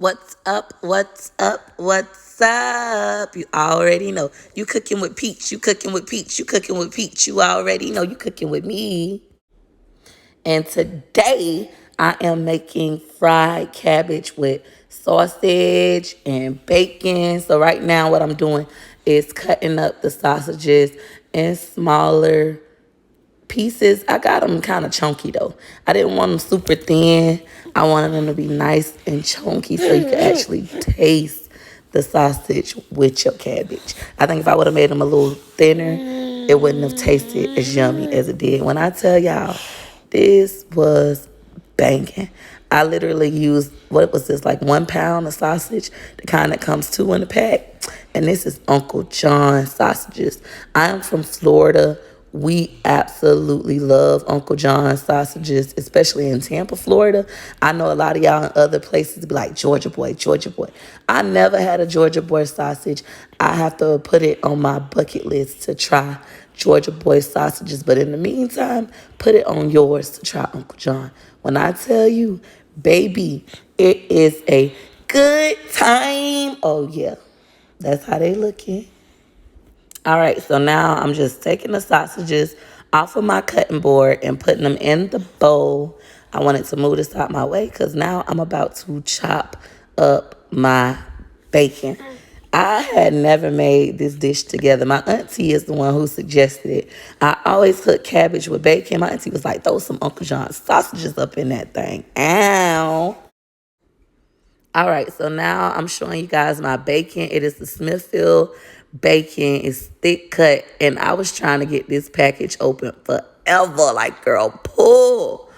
What's up? What's up? What's up? You already know. You cooking with Peach. You cooking with Peach. You cooking with Peach. You already know you cooking with me. And today I am making fried cabbage with sausage and bacon. So right now what I'm doing is cutting up the sausages in smaller pieces. I got them kind of chunky though. I didn't want them super thin. I wanted them to be nice and chunky so you could actually taste the sausage with your cabbage. I think if I would have made them a little thinner, it wouldn't have tasted as yummy as it did. When I tell y'all, this was banging. I literally used, what was this, like 1 pound of sausage, the kind that comes two in a pack. And this is Uncle John's sausages. I am from Florida. We absolutely love Uncle John's sausages, especially in Tampa, Florida. I know a lot of y'all in other places be like, Georgia boy, Georgia boy. I never had a Georgia boy sausage. I have to put it on my bucket list to try Georgia boy sausages. But in the meantime, put it on yours to try Uncle John. When I tell you, baby, it is a good time. Oh, yeah. That's how they looking. All right, so now I'm just taking the sausages off of my cutting board and putting them in the bowl. I wanted to move this out my way because now I'm about to chop up my bacon. I had never made this dish together. My auntie is the one who suggested it. I always cook cabbage with bacon. My auntie was like, throw some Uncle John's sausages up in that thing. Ow. All right, so now I'm showing you guys my bacon. It is the Smithfield bacon. It's thick cut, and I was trying to get this package open forever. Like, girl, pull.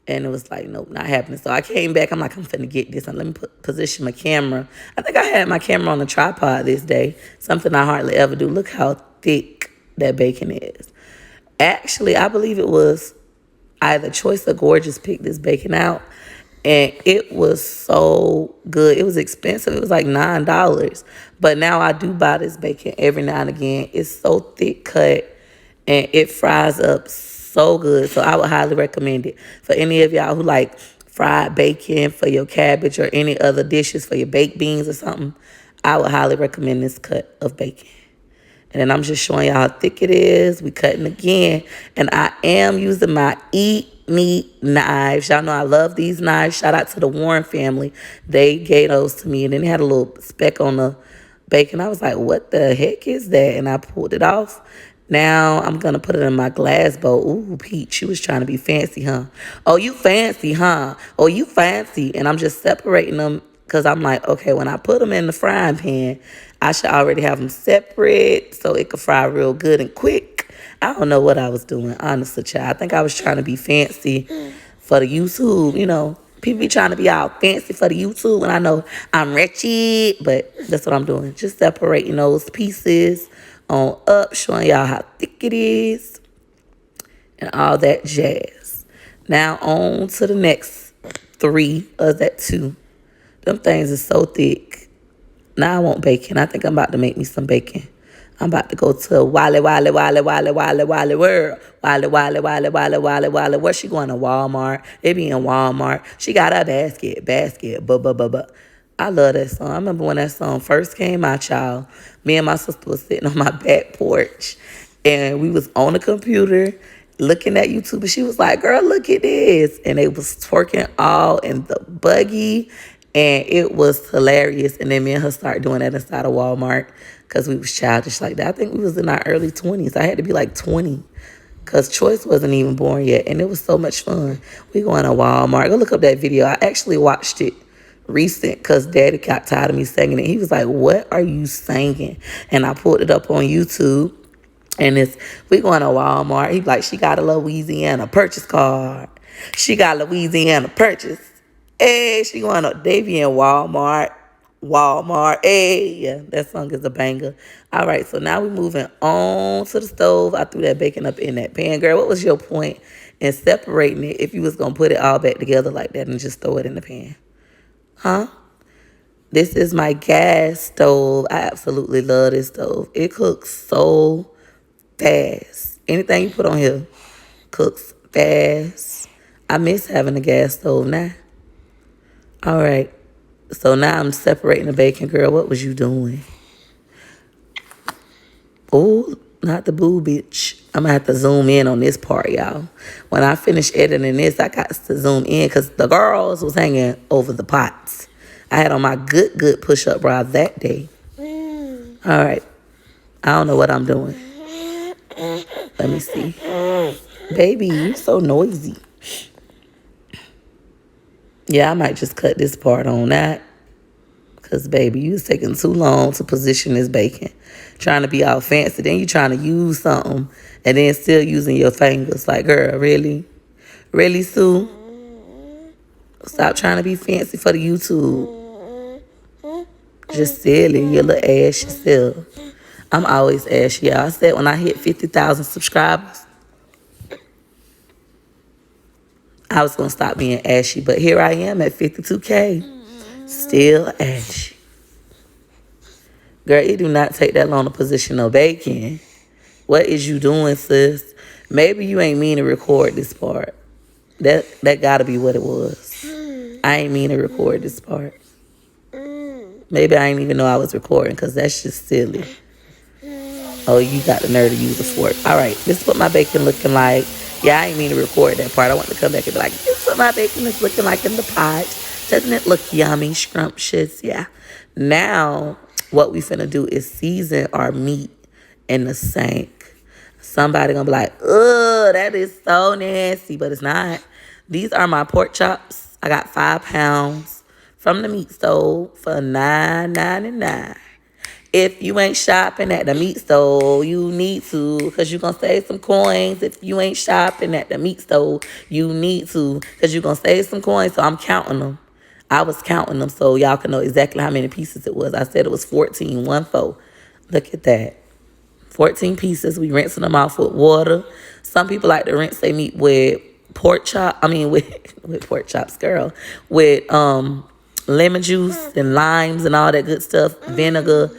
And it was like, nope, not happening. So I came back. I'm like, I'm finna get this. And let me position my camera. I think I had my camera on the tripod this day. Something I hardly ever do. Look how thick that bacon is. Actually, I believe it was either Choice or Gorgeous picked this bacon out. And it was so good. It was expensive. It was like $9. But now I do buy this bacon every now and again. It's so thick cut and it fries up so good. So I would highly recommend it for any of y'all who like fried bacon for your cabbage or any other dishes for your baked beans or something. I would highly recommend this cut of bacon. And then I'm just showing y'all how thick it is. We cutting again. And I am using my Eat Meat knives. Y'all know I love these knives. Shout out to the Warren family. They gave those to me. And then they had a little speck on the bacon. I was like, what the heck is that? And I pulled it off. Now I'm going to put it in my glass bowl. Ooh, Peach, you was trying to be fancy, huh? Oh, you fancy, huh? Oh, you fancy. And I'm just separating them because I'm like, okay, when I put them in the frying pan, I should already have them separate so it could fry real good and quick. I don't know what I was doing, honestly, child. I think I was trying to be fancy for the YouTube. You know, people be trying to be all fancy for the YouTube, and I know I'm wretched, but that's what I'm doing. Just separating those pieces on up, showing y'all how thick it is and all that jazz. Now on to the next three, or that two. Them things are so thick. Now I want bacon. I think I'm about to make me some bacon. I'm about to go to Wally World. Wally. Where she going to Walmart? They be in Walmart. She got her basket. I love that song. I remember when that song first came out, y'all. Me and my sister was sitting on my back porch, and we was on the computer looking at YouTube, and she was like, girl, look at this. And they was twerking all in the buggy, and it was hilarious. And then me and her started doing that inside of Walmart because we was childish like that. I think we was in our early 20s. I had to be like 20 because Choice wasn't even born yet, and it was so much fun. We going to Walmart. Go look up that video. I actually watched it recent because Daddy got tired of me singing it. He was like, what are you singing? And I pulled it up on YouTube. And we going to Walmart. He like, she got a Louisiana purchase card. She got Louisiana purchase. Hey, she going to, they be in Walmart. Hey, yeah, that song is a banger. All right, so now we're moving on to the stove. I threw that bacon up in that pan. Girl, what was your point in separating it if you was going to put it all back together like that and just throw it in the pan? Huh? This is my gas stove. I absolutely love this stove. It cooks so fast. Anything you put on here cooks fast. I miss having a gas stove now. All right. So now I'm separating the bacon, girl. What was you doing? Oh, not the boo bitch. I'm gonna have to zoom in on this part, y'all. When I finish editing this, I got to zoom in because the girls was hanging over the pots. I had on my good push-up bra that day. All right. I don't know what I'm doing. Let me see. Baby, you so noisy. Yeah, I might just cut this part on that. Because, baby, you was taking too long to position this bacon. Trying to be all fancy. Then you trying to use something and then still using your fingers. Like, girl, really? Really, Sue? Stop trying to be fancy for the YouTube. Just silly. Your little ass yourself. I'm always ashy, y'all. I said when I hit 50,000 subscribers, I was going to stop being ashy. But here I am at 52K. Still ashy. Girl, it do not take that long to position no bacon. What is you doing, sis? Maybe you ain't mean to record this part. That gotta be what it was. I ain't mean to record this part. Maybe I ain't even know I was recording because that's just silly. Oh, you got the nerve to use a fork. All right, this is what my bacon looking like. Yeah, I ain't mean to record that part. I want to come back and be like, this is what my bacon is looking like in the pot. Doesn't it look yummy, scrumptious? Yeah. Now, what we finna do is season our meat in the sink. Somebody gonna be like, ugh, that is so nasty, but it's not. These are my pork chops. I got 5 pounds from the meat stove for $9.99. If you ain't shopping at the meat store, you need to, because you're going to save some coins. If you ain't shopping at the meat store, you need to, because you're going to save some coins. So I'm counting them. I was counting them so y'all can know exactly how many pieces it was. I said it was 14, 1-4. Look at that. 14 pieces. We rinsing them off with water. Some people like to rinse their meat with pork chop. I mean, with pork chops, girl. With lemon juice and limes and all that good stuff. Vinegar.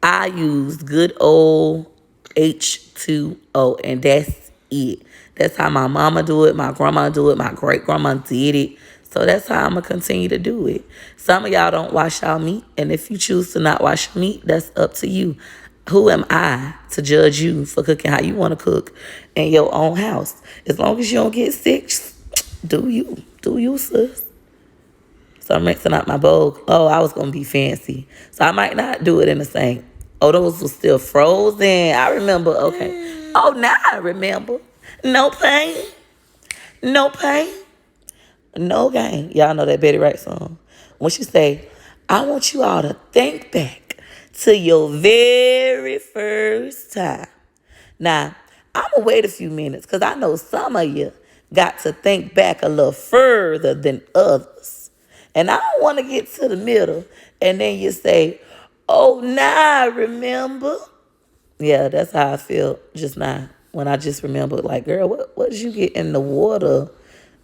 I use good old H2O, and that's it. That's how my mama do it, my grandma do it, my great-grandma did it. So that's how I'm going to continue to do it. Some of y'all don't wash y'all meat, and if you choose to not wash your meat, that's up to you. Who am I to judge you for cooking how you want to cook in your own house? As long as you don't get sick, do you. Do you, sis. So I'm rinsing out my bowl. Oh, I was going to be fancy. So I might not do it in the sink. Oh, those were still frozen. I remember. Okay. Oh, now I remember. No pain. No pain. No gain. Y'all know that Betty Wright song. When she say, I want you all to think back to your very first time. Now, I'm going to wait a few minutes because I know some of you got to think back a little further than others. And I don't want to get to the middle and then you say, oh, now I remember. Yeah, that's how I feel just now. When I just remember, like, girl, what did you get in the water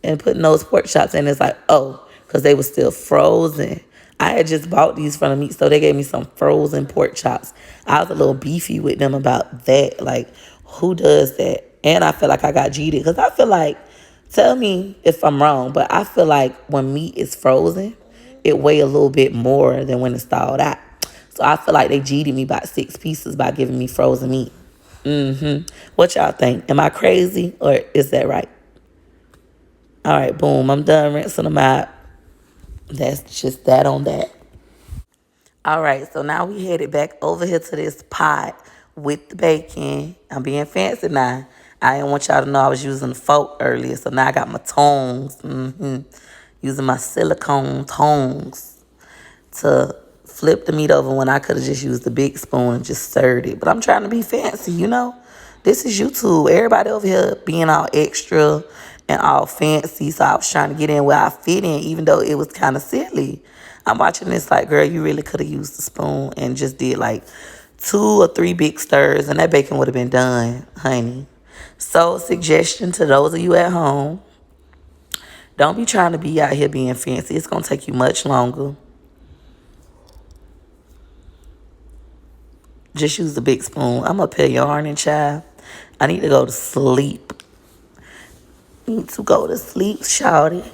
and putting those pork chops in? It's like, oh, because they were still frozen. I had just bought these from the meat store. They gave me some frozen pork chops. I was a little beefy with them about that. Like, who does that? And I feel like I got cheated because I feel like, tell me if I'm wrong, but I feel like when meat is frozen, it weigh a little bit more than when it's thawed out. So I feel like they cheated me about 6 pieces by giving me frozen meat. What y'all think? Am I crazy or is that right? All right, boom. I'm done rinsing them out. That's just that on that. All right, so now we headed back over here to this pot with the bacon. I'm being fancy now. I didn't want y'all to know I was using the fork earlier, so now I got my tongs. Using my silicone tongs to flip the meat over when I could have just used the big spoon and just stirred it. But I'm trying to be fancy, you know? This is YouTube. Everybody over here being all extra and all fancy. So I was trying to get in where I fit in, even though it was kind of silly. I'm watching this like, girl, you really could have used the spoon and just did like 2 or 3 big stirs and that bacon would have been done, honey. So suggestion to those of you at home, don't be trying to be out here being fancy. It's going to take you much longer. Just use the big spoon. I'm up here yarning, child. I need to go to sleep. Need to go to sleep, shawty.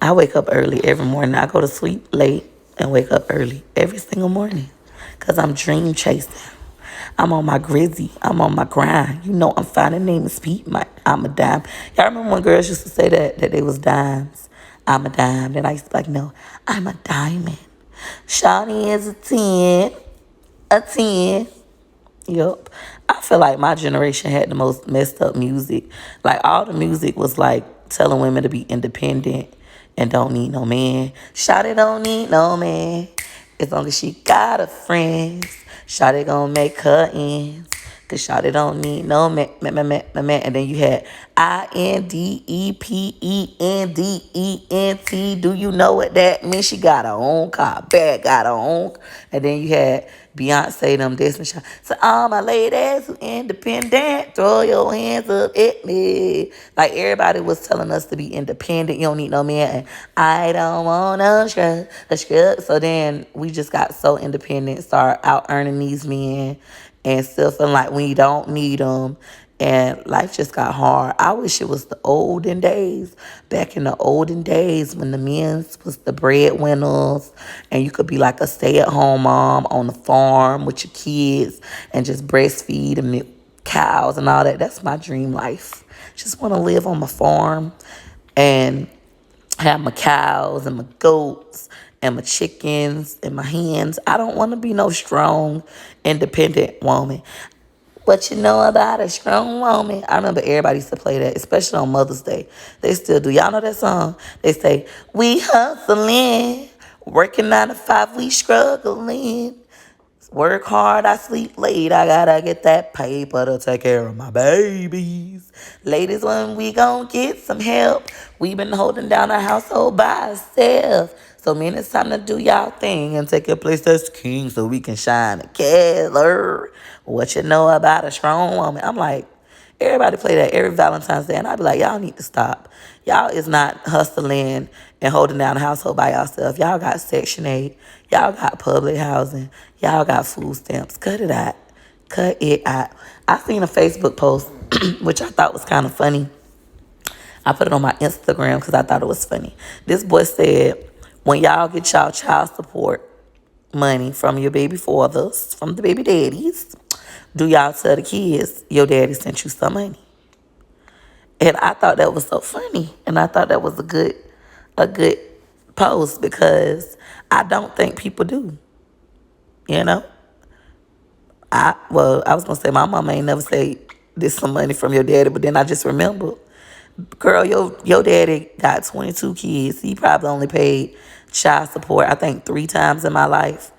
I wake up early every morning. I go to sleep late and wake up early every single morning because I'm dream chasing. I'm on my grizzy. I'm on my grind. You know I'm finding name is Pete. I'm a dime. Y'all remember when girls used to say that they was dimes? I'm a dime. Then I used to be like, no, I'm a diamond. Shawty is a 10. A 10. Yup. I feel like my generation had the most messed up music. Like, all the music was like telling women to be independent and don't need no man. Shawty don't need no man. As long as she got a friends. Shawty gonna make her ends. Cause Shawty don't need no man. And then you had INDEPENDENT. Do you know what that means? She got her own car, bag got her own. And then you had Beyonce, them Destiny Child. So all my ladies who independent, throw your hands up at me. Like, everybody was telling us to be independent. You don't need no man. And I don't want no scrub. So then we just got so independent, start out earning these men and still feeling like we don't need them. And life just got hard. I wish it was the olden days. Back in the olden days when the men was the breadwinners and you could be like a stay-at-home mom on the farm with your kids and just breastfeed and milk cows and all that. That's my dream life. Just want to live on my farm and have my cows and my goats and my chickens and my hens. I don't want to be no strong, independent woman. What you know about a strong woman? I remember everybody used to play that, especially on Mother's Day. They still do. Y'all know that song? They say, we hustling, working 9 to 5, we struggling. Work hard, I sleep late. I gotta get that paper to take care of my babies. Ladies, when we gon' get some help? We been holding down our household by ourselves. So, man, it's time to do y'all thing and take your place as king so we can shine together. What you know about a strong woman? I'm like, everybody play that every Valentine's Day, and I be like, y'all need to stop. Y'all is not hustling and holding down the household by yourself. Y'all got Section 8. Y'all got public housing. Y'all got food stamps. Cut it out. Cut it out. I seen a Facebook post, which I thought was kind of funny. I put it on my Instagram because I thought it was funny. This boy said, when y'all get y'all child support money from your baby fathers, from the baby daddies, do y'all tell the kids your daddy sent you some money? And I thought that was so funny. And I thought that was a good post because I don't think people do. You know? I was going to say my mama ain't never say this some money from your daddy, but then I just remembered. Girl, your daddy got 22 kids. He probably only paid child support, I think, 3 times in my life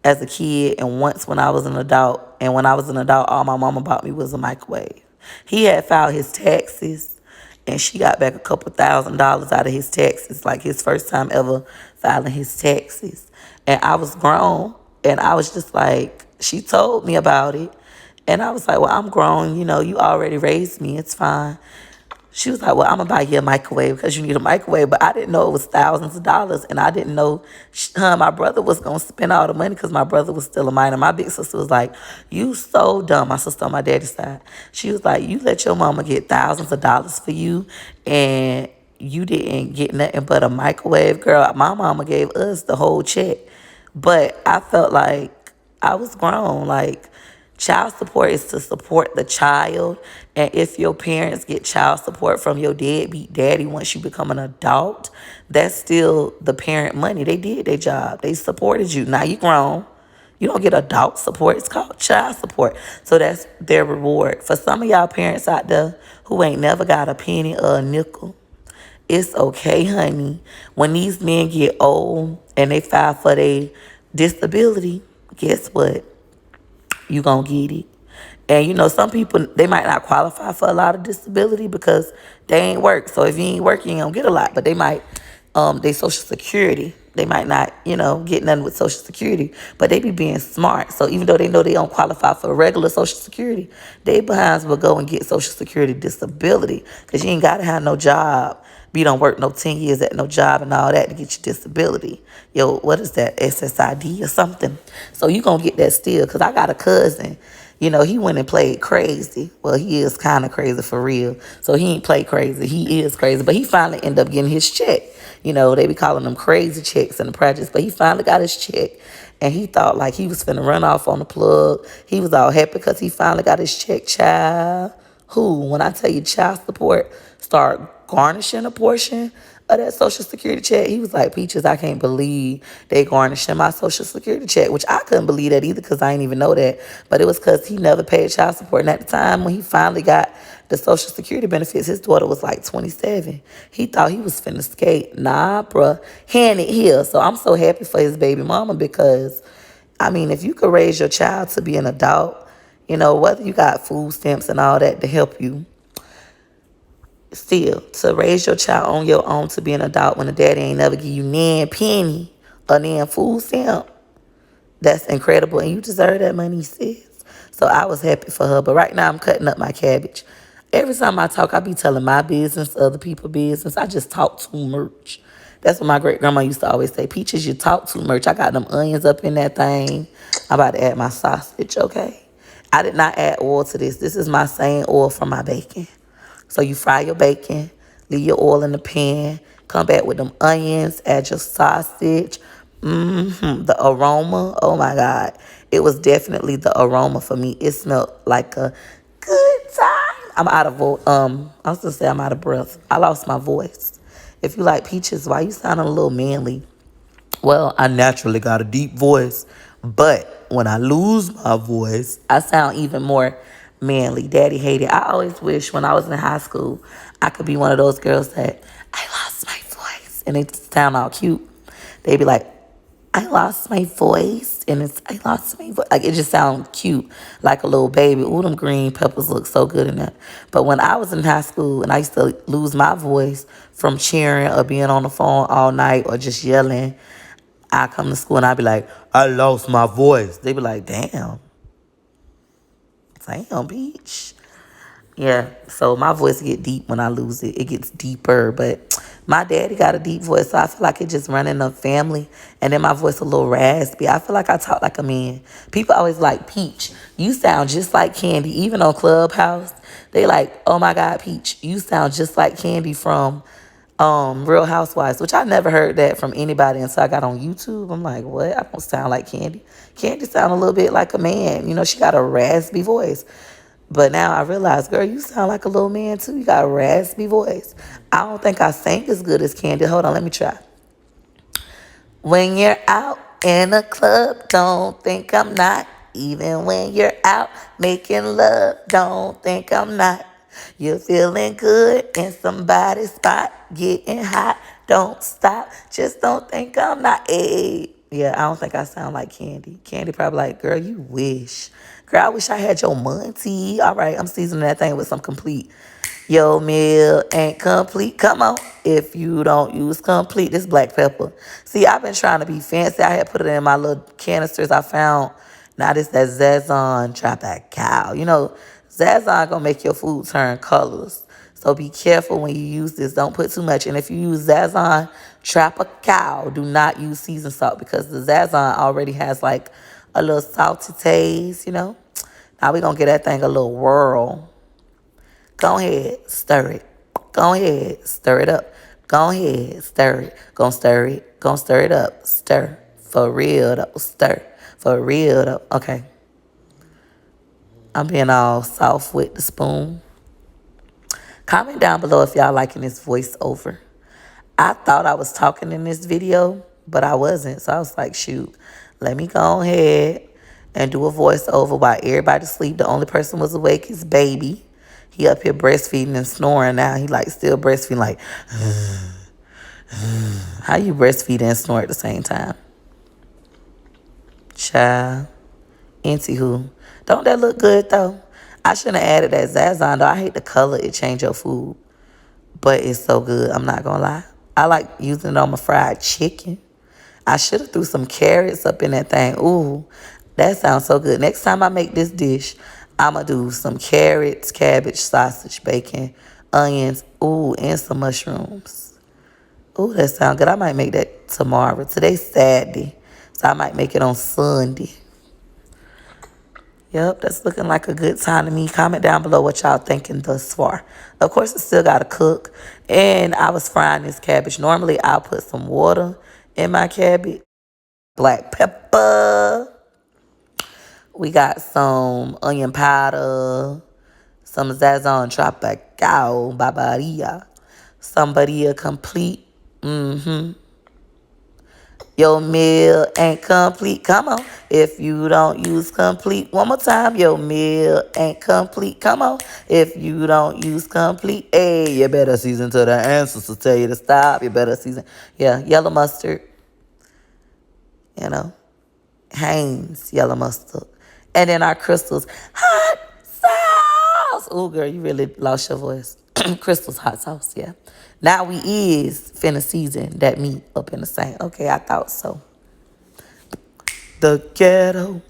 as a kid and once when I was an adult. And when I was an adult, all my mama bought me was a microwave. He had filed his taxes, and she got back a couple $1,000s out of his taxes, like his first time ever filing his taxes. And I was grown, and I was just like, she told me about it. And I was like, well, I'm grown. You know, you already raised me. It's fine. She was like, well, I'm going to buy you a microwave because you need a microwave. But I didn't know it was thousands of dollars. And I didn't know my brother was going to spend all the money because my brother was still a minor. My big sister was like, you so dumb. My sister on my daddy's side. She was like, you let your mama get thousands of dollars for you and you didn't get nothing but a microwave. Girl, my mama gave us the whole check. But I felt like I was grown. Like, child support is to support the child. And if your parents get child support from your deadbeat daddy once you become an adult, that's still the parent money. They did their job. They supported you. Now you grown. You don't get adult support. It's called child support. So that's their reward. For some of y'all parents out there who ain't never got a penny or a nickel, it's okay, honey. When these men get old and they file for their disability, guess what? You gonna get it. And you know, some people, they might not qualify for a lot of disability because they ain't work. So if you ain't working, you don't get a lot. But they might, they Social Security, they might not, get nothing with Social Security. But they be being smart. So even though they know they don't qualify for regular Social Security, they behinds will go and get Social Security disability because you ain't got to have no job. You don't work no 10 years at no job and all that to get your disability. What is that, SSID or something? So you going to get that still because I got a cousin. You know, he went and played crazy. Well, he is kind of crazy for real. So he ain't play crazy. He is crazy. But he finally ended up getting his check. You know, they be calling them crazy checks in the projects. But he finally got his check. And he thought like he was finna run off on the plug. He was all happy because he finally got his check, child. Who, when I tell you child support start garnishing a portion of that Social Security check, he was like, Peaches, I can't believe they garnishing my Social Security check, which I couldn't believe that either because I didn't even know that. But it was because he never paid child support. And at the time when he finally got the Social Security benefits, his daughter was like 27. He thought he was finna skate. Nah, bruh, hand it here. So I'm so happy for his baby mama because, I mean, if you could raise your child to be an adult, you know, whether you got food stamps and all that to help you, still, to raise your child on your own to be an adult when the daddy ain't never give you nan penny or nan food stamp, that's incredible. And you deserve that money, sis. So I was happy for her. But right now I'm cutting up my cabbage. Every time I talk, I be telling my business, other people's business. I just talk too much. That's what my great grandma used to always say. Peaches, you talk too much. I got them onions up in that thing. I'm about to add my sausage, okay? I did not add oil to this. This is my same oil from my bacon. So you fry your bacon, leave your oil in the pan, come back with them onions, add your sausage. The aroma, oh my God. It was definitely the aroma for me. It smelled like a good time. I was gonna say I'm out of breath. I lost my voice. If you like Peaches, why you sounding a little manly? Well, I naturally got a deep voice, but when I lose my voice, I sound even more manly. Daddy hated. I always wish when I was in high school, I could be one of those girls that I lost my voice, and they sound all cute. They'd be like, I lost my voice, and I lost my voice. Like, it just sounds cute, like a little baby. Ooh, them green peppers look so good in that. But when I was in high school and I used to lose my voice from cheering or being on the phone all night or just yelling, I come to school and I be like, I lost my voice. They be like, damn, Peach. Yeah, so my voice get deep when I lose it. It gets deeper, but my daddy got a deep voice, so I feel like it just run in the family. And then my voice a little raspy. I feel like I talk like a man. People always like, Peach, you sound just like Candy. Even on Clubhouse, they like, oh my God, Peach, you sound just like Candy from Real Housewives, which I never heard that from anybody until I got on YouTube. I'm like, what? I don't sound like Candy. Candy sound a little bit like a man. You know, she got a raspy voice. But now I realize, girl, you sound like a little man too. You got a raspy voice. I don't think I sing as good as Candy. Hold on, let me try. When you're out in a club, don't think I'm not. Even when you're out making love, don't think I'm not. You're feeling good in somebody's spot, getting hot, don't stop. Just don't think I'm not. Hey. Yeah, I don't think I sound like Candy. Candy probably like, girl, you wish. Girl, I wish I had your Monty. All right, I'm seasoning that thing with some complete. Your meal ain't complete. Come on. If you don't use complete, this black pepper. See, I've been trying to be fancy. I had put it in my little canisters I found. Now this that Zazon Tropical. You know, Zazon gonna make your food turn colors. So be careful when you use this. Don't put too much. And if you use Zazon Tropical, do not use seasoned salt because the Zazon already has like a little salty taste, you know. Now we gonna get that thing a little whirl. Go ahead, stir it. Go ahead, stir it up. Go ahead, stir it. Gonna stir it. Gonna stir it up. Stir. For real though. Stir. For real though. Okay. I'm being all soft with the spoon. Comment down below if y'all liking this voiceover. I thought I was talking in this video, but I wasn't. So I was like, shoot, let me go ahead and do a voiceover while everybody's asleep. The only person was awake is baby. He up here breastfeeding and snoring now. He like still breastfeeding like, how you breastfeed and snore at the same time? Child. Anywho, don't that look good though? I shouldn't have added that Zazon though. I hate the color. It changed your food. But it's so good. I'm not going to lie. I like using it on my fried chicken. I should have threw some carrots up in that thing. Ooh, that sounds so good. Next time I make this dish, I'm going to do some carrots, cabbage, sausage, bacon, onions, ooh, and some mushrooms. Ooh, that sounds good. I might make that tomorrow. Today's Saturday, so I might make it on Sunday. Yep, that's looking like a good time to me. Comment down below what y'all thinking thus far. Of course, it still got to cook. And I was frying this cabbage. Normally, I'll put some water in my cabbage. Black pepper. We got some onion powder. Some Zazon Tropical Babadia. Somebody a complete. Your meal ain't complete. Come on. If you don't use complete. One more time. Your meal ain't complete. Come on. If you don't use complete. Hey, you better season to the answers to tell you to stop. You better season. Yeah, yellow mustard. You know. Hanes yellow mustard. And then our crystals. Hot sauce. Oh, girl, you really lost your voice. Crystal's hot sauce, yeah. Now we is finna season that meat up in the same. Okay, I thought so. The ghetto.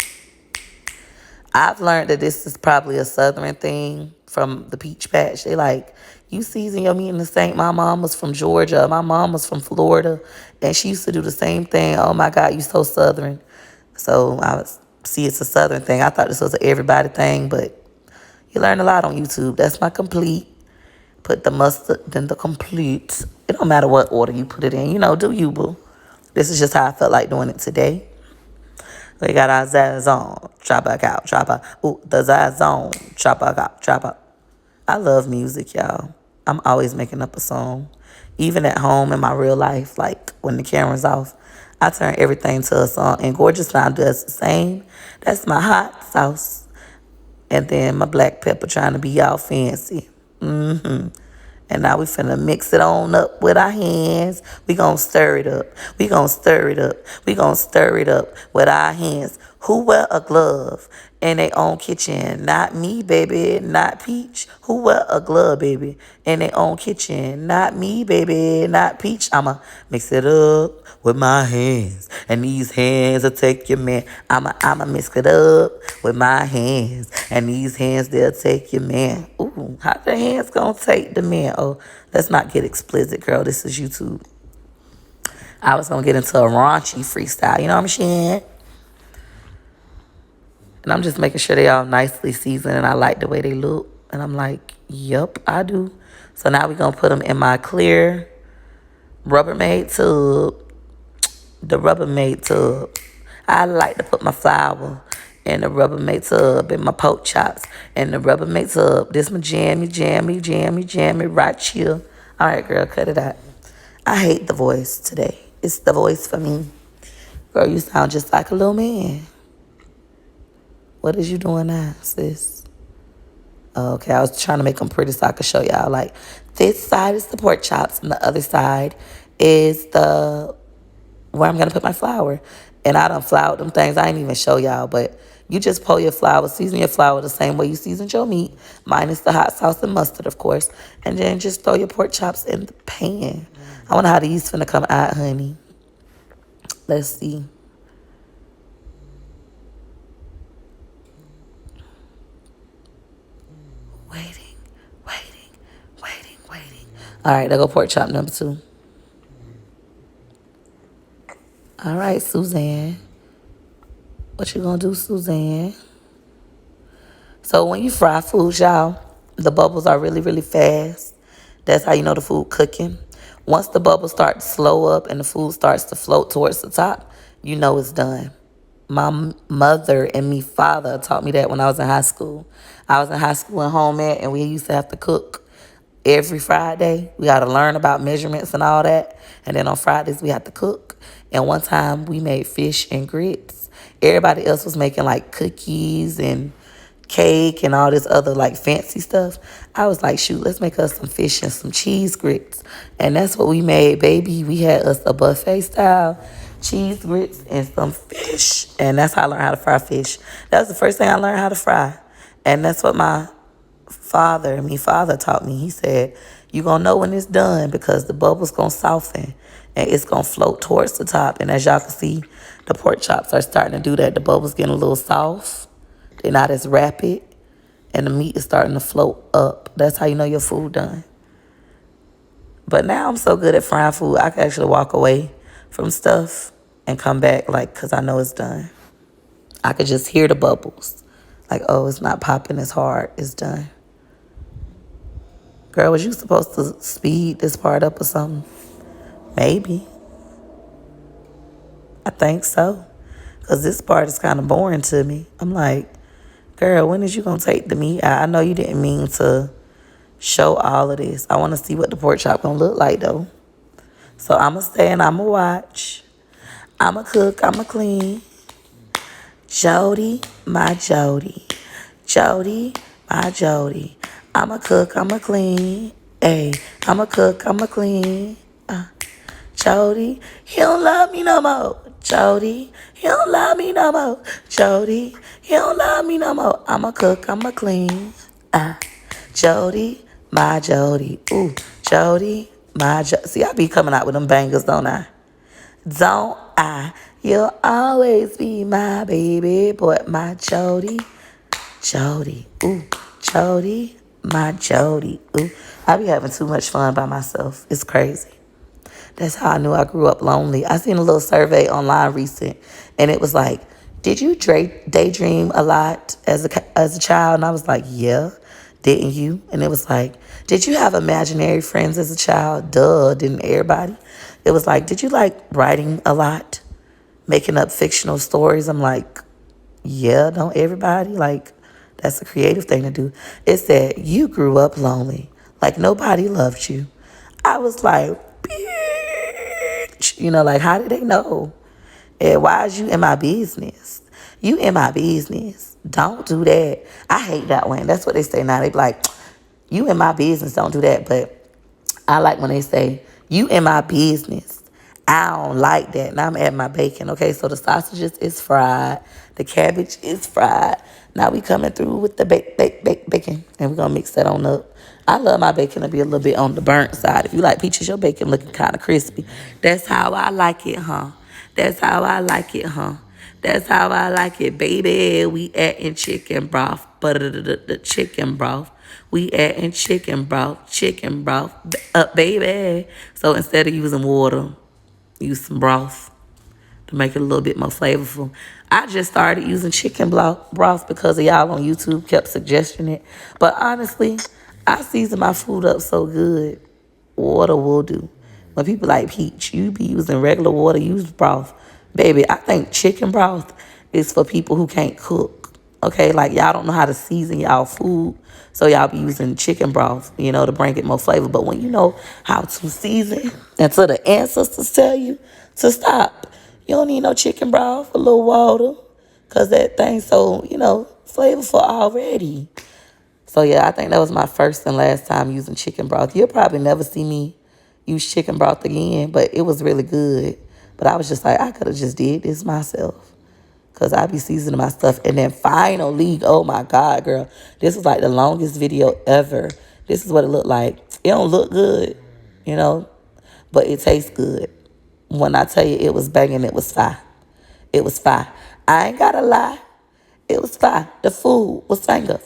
I've learned that this is probably a southern thing from the peach patch. They like, you season your meat in the same. My mom was from Georgia. My mom was from Florida. And she used to do the same thing. Oh my God, you so southern. So see, it's a southern thing. I thought this was an everybody thing, but you learn a lot on YouTube. That's my complete. Put the mustard, then the complete. It don't matter what order you put it in. You know, do you, boo. This is just how I felt like doing it today. We got our Zazon. Drop back out. Drop out. Ooh, the Zazon. Drop back out. Drop out. I love music, y'all. I'm always making up a song. Even at home in my real life, like when the camera's off, I turn everything to a song. And Gorgeous Now does the same. That's my hot sauce. And then my black pepper trying to be all fancy. And now we finna mix it on up with our hands. We gonna stir it up. We gonna stir it up. We gonna stir it up with our hands. Who wear a glove in their own kitchen? Not me, baby. Not Peach. Who wear a glove, baby, in their own kitchen? Not me, baby. Not Peach. I'ma mix it up with my hands. And these hands will take your man. I'ma mix it up with my hands. And these hands, they'll take your man. Ooh, how the hands gonna take the man? Oh, let's not get explicit, girl. This is YouTube. I was gonna get into a raunchy freestyle. You know what I'm saying? And I'm just making sure they all nicely seasoned and I like the way they look. And I'm like, yep, I do. So now we're going to put them in my clear Rubbermaid tub. The Rubbermaid tub. I like to put my flour in the Rubbermaid tub and my pork chops in the Rubbermaid tub. This my jammy right here. All right, girl, cut it out. I hate the voice today. It's the voice for me. Girl, you sound just like a little man. What is you doing now, sis? Okay, I was trying to make them pretty so I could show y'all. Like, this side is the pork chops, and the other side is where I'm going to put my flour. And I done floured them things. I ain't even show y'all, but you just pour your flour, season your flour the same way you seasoned your meat, minus the hot sauce and mustard, of course. And then just throw your pork chops in the pan. I wonder how these finna come out, honey. Let's see. All right, there go pork chop number 2. All right, Suzanne. What you gonna do, Suzanne? So when you fry food, y'all, the bubbles are really, really fast. That's how you know the food cooking. Once the bubbles start to slow up and the food starts to float towards the top, you know it's done. My mother and me father taught me that when I was in high school. I was in high school in home ec, and we used to have to cook every Friday. We got to learn about measurements and all that. And then on Fridays, we had to cook. And one time, we made fish and grits. Everybody else was making, like, cookies and cake and all this other, like, fancy stuff. I was like, shoot, let's make us some fish and some cheese grits. And that's what we made, baby. We had us a buffet-style cheese grits and some fish. And that's how I learned how to fry fish. That was the first thing I learned how to fry. And that's what my father taught me. He said, you're going to know when it's done because the bubble's going to soften and it's going to float towards the top. And as y'all can see, the pork chops are starting to do that. The bubble's getting a little soft. They're not as rapid. And the meat is starting to float up. That's how you know your food done. But now I'm so good at frying food, I can actually walk away from stuff and come back, like, because I know it's done. I could just hear the bubbles. Like, oh, it's not popping as hard. It's done. Girl, was you supposed to speed this part up or something? Maybe. I think so. Because this part is kind of boring to me. I'm like, girl, when is you going to take the meat out? I know you didn't mean to show all of this. I want to see what the pork chop going to look like, though. So I'm going to stay and I'm going to watch. I'm going to cook. I'm going to clean. Jody, my Jody. Jody, my Jody. I'm going to cook. I'm going to clean. Hey, I'm going to cook. I'm going to clean. Jody, he don't love me no more. Jody, he don't love me no more. Jody, he don't love me no more. I'ma cook, I'ma clean. Jody, my Jody. Ooh, Jody, my Jody. See, I be coming out with them bangers, don't I? Don't I? You'll always be my baby boy, my Jody. Jody, ooh, Jody, my Jody. Ooh, I be having too much fun by myself. It's crazy. That's how I knew I grew up lonely. I seen a little survey online recent, and it was like, did you daydream a lot as a child? And I was like, yeah. Didn't you? And it was like, did you have imaginary friends as a child? Duh, didn't everybody? It was like, did you like writing a lot? Making up fictional stories? I'm like, yeah, don't everybody? Like, that's a creative thing to do. It said, you grew up lonely. Like, nobody loved you. I was like, bitch. You know, like, how did they know? And why is you in my business? You in my business. Don't do that. I hate that one. That's what they say now. They be like, you in my business. Don't do that. But I like when they say, you in my business. I don't like that. Now I'm adding my bacon. Okay, so the sausages is fried. The cabbage is fried. Now we coming through with the bacon. And we're going to mix that on up. I love my bacon to be a little bit on the burnt side. If you like peaches, your bacon looking kind of crispy. That's how I like it, huh? That's how I like it, huh? That's how I like it, baby. We adding chicken broth. The chicken broth. We adding chicken broth. Baby. So instead of using water, use some broth to make it a little bit more flavorful. I just started using chicken broth because of y'all on YouTube kept suggesting it. But honestly, I season my food up so good, water will do. When people like Peach, you be using regular water, use broth. Baby, I think chicken broth is for people who can't cook. Okay, like y'all don't know how to season y'all food, so y'all be using chicken broth, you know, to bring it more flavor. But when you know how to season, until the ancestors tell you to stop, you don't need no chicken broth, a little water, because that thing's so, you know, flavorful already. So, yeah, I think that was my first and last time using chicken broth. You'll probably never see me use chicken broth again, but it was really good. But I was just like, I could have just did this myself because I be seasoning my stuff. And then finally, oh, my God, girl, this was like the longest video ever. This is what it looked like. It don't look good, you know, but it tastes good. When I tell you it was banging, it was fire. It was fire. I ain't got to lie. It was fire. The food was finger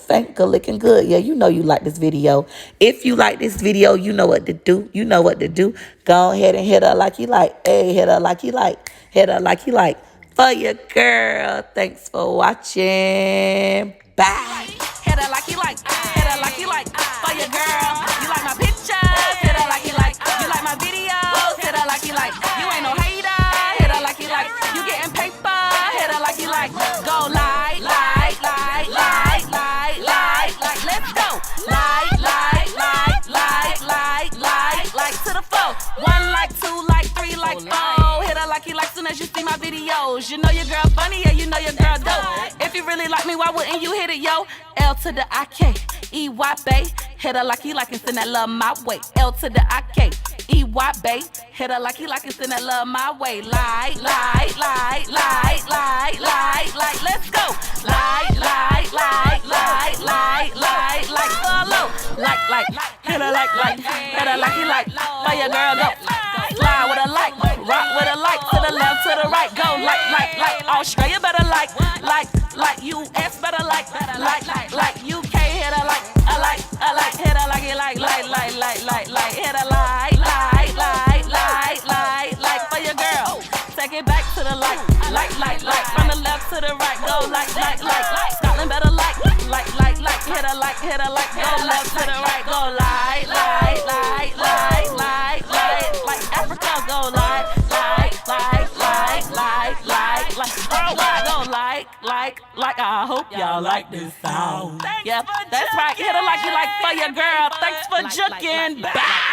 licking good. Yeah, you know you like this video. If you like this video, you know what to do. You know what to do. Go ahead and hit her like you like. Hey, hit her like you like. Hit her like you like. For your girl. Thanks for watching. Bye. Hit her like you like. Hit her like you like. For your girl. You like my pictures. Hit her like you like. You like my videos. Hit her like you like. You ain't no hater. Hit her like you like. You getting paper. Hit her like you like. Go live. Let's go. Like to the flow. 1 like, 2 like, 3 like, 4. Hit her like you like soon as you see my videos. You know your girl funny, yeah, you know your girl dope. If you really like me, why wouldn't you hit it, yo? L to the I-K-E-Y, bae. Hit her like you like and send that love my way. L to the I-K-E-Y, bae. Hit her like you like and send that love my way. Like, let's go. Like, hit her like, hit her like you like, for your girl go. Fly with a like, rock with a like, to the left, to the right, go like. Australia better like, US better like, UK hit her like, hit her like you like, hit her like, for your girl. Take it back to to the like. From the left to the right, go like. Scotland better like. Hit a like, go left to the right, go like. Like Africa, go like. Worldwide, go like. I hope y'all like this song. Yep, that's right. Hit a like you like for your girl. Thanks for juking. Bye.